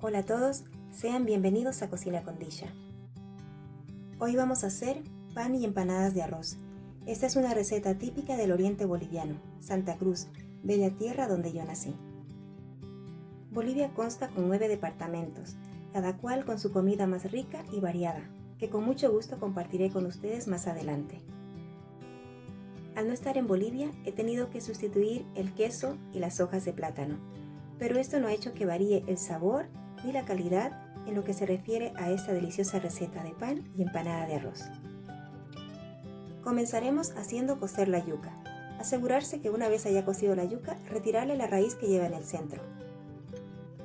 Hola a todos, sean bienvenidos a Cocina con Disha. Hoy vamos a hacer pan y empanadas de arroz. Esta es una receta típica del oriente boliviano, Santa Cruz, bella tierra donde yo nací. Bolivia consta con 9 departamentos, cada cual con su comida más rica y variada, que con mucho gusto compartiré con ustedes más adelante. Al no estar en Bolivia, he tenido que sustituir el queso y las hojas de plátano, pero esto no ha hecho que varíe el sabor ni la calidad en lo que se refiere a esta deliciosa receta de pan y empanada de arroz. Comenzaremos haciendo cocer la yuca. Asegurarse que una vez haya cocido la yuca, retirarle la raíz que lleva en el centro.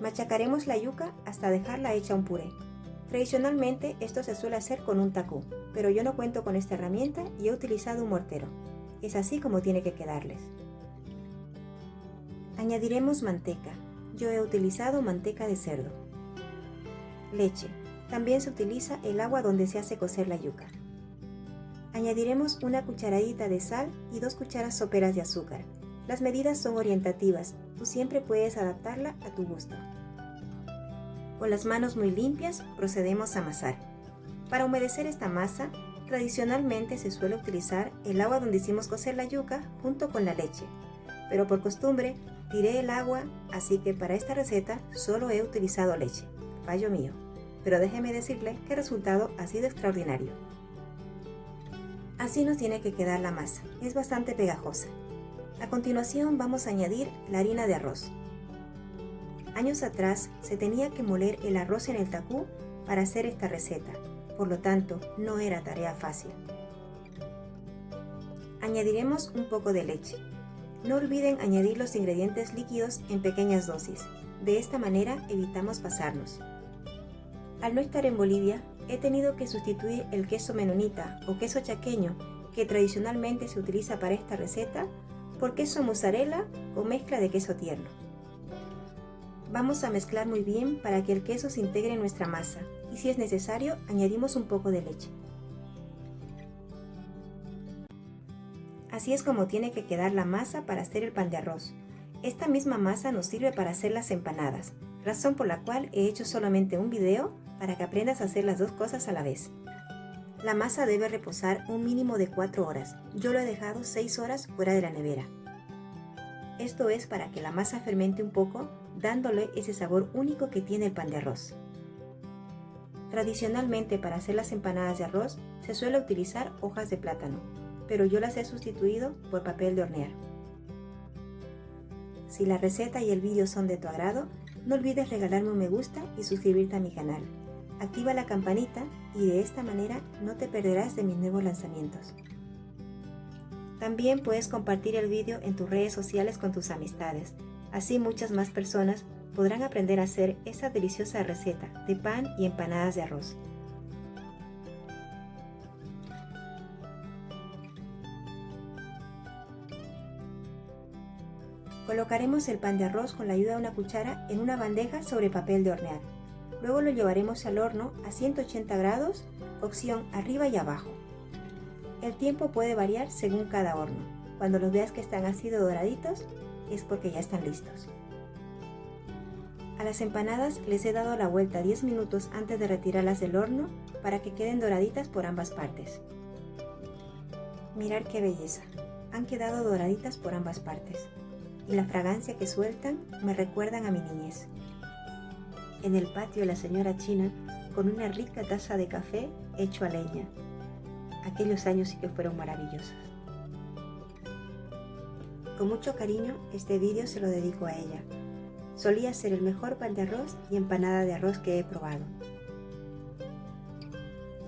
Machacaremos la yuca hasta dejarla hecha un puré. Tradicionalmente esto se suele hacer con un tacú, pero yo no cuento con esta herramienta y he utilizado un mortero. Es así como tiene que quedarles. Añadiremos manteca. Yo he utilizado manteca de cerdo. Leche. También se utiliza el agua donde se hace cocer la yuca. Añadiremos una cucharadita de sal y 2 cucharas soperas de azúcar. Las medidas son orientativas, tú siempre puedes adaptarla a tu gusto. Con las manos muy limpias procedemos a amasar. Para humedecer esta masa, tradicionalmente se suele utilizar el agua donde hicimos cocer la yuca junto con la leche, pero por costumbre tiré el agua, así que para esta receta solo he utilizado leche. Fallo mío, pero déjeme decirle que el resultado ha sido extraordinario. Así nos tiene que quedar la masa, es bastante pegajosa. A continuación vamos a añadir la harina de arroz. Años atrás se tenía que moler el arroz en el tacú para hacer esta receta, por lo tanto no era tarea fácil. Añadiremos un poco de leche. No olviden añadir los ingredientes líquidos en pequeñas dosis, de esta manera evitamos pasarnos. Al no estar en Bolivia, he tenido que sustituir el queso menonita o queso chaqueño, que tradicionalmente se utiliza para esta receta, por queso mozzarella con mezcla de queso tierno. Vamos a mezclar muy bien para que el queso se integre en nuestra masa y si es necesario añadimos un poco de leche. Así es como tiene que quedar la masa para hacer el pan de arroz. Esta misma masa nos sirve para hacer las empanadas, razón por la cual he hecho solamente un video para que aprendas a hacer las dos cosas a la vez. La masa debe reposar un mínimo de 4 horas, yo lo he dejado 6 horas fuera de la nevera. Esto es para que la masa fermente un poco, dándole ese sabor único que tiene el pan de arroz. Tradicionalmente para hacer las empanadas de arroz se suele utilizar hojas de plátano, pero yo las he sustituido por papel de hornear. Si la receta y el vídeo son de tu agrado, no olvides regalarme un me gusta y suscribirte a mi canal. Activa la campanita y de esta manera no te perderás de mis nuevos lanzamientos. También puedes compartir el vídeo en tus redes sociales con tus amistades, así muchas más personas podrán aprender a hacer esta deliciosa receta de pan y empanadas de arroz. Colocaremos el pan de arroz con la ayuda de una cuchara en una bandeja sobre papel de hornear. Luego lo llevaremos al horno a 180 grados, cocción arriba y abajo. El tiempo puede variar según cada horno. Cuando los veas que están así de doraditos, es porque ya están listos. A las empanadas les he dado la vuelta 10 minutos antes de retirarlas del horno para que queden doraditas por ambas partes. Mirad qué belleza, han quedado doraditas por ambas partes. Y la fragancia que sueltan me recuerdan a mi niñez. En el patio de la señora China, con una rica taza de café hecho a leña. Aquellos años sí que fueron maravillosos. Con mucho cariño, este vídeo se lo dedico a ella. Solía ser el mejor pan de arroz y empanada de arroz que he probado.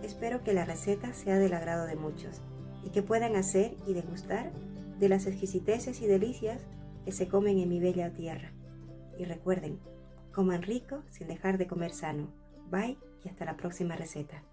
Espero que la receta sea del agrado de muchos y que puedan hacer y degustar de las exquisiteces y delicias que se comen en mi bella tierra. Y recuerden, coman rico sin dejar de comer sano. Bye y hasta la próxima receta.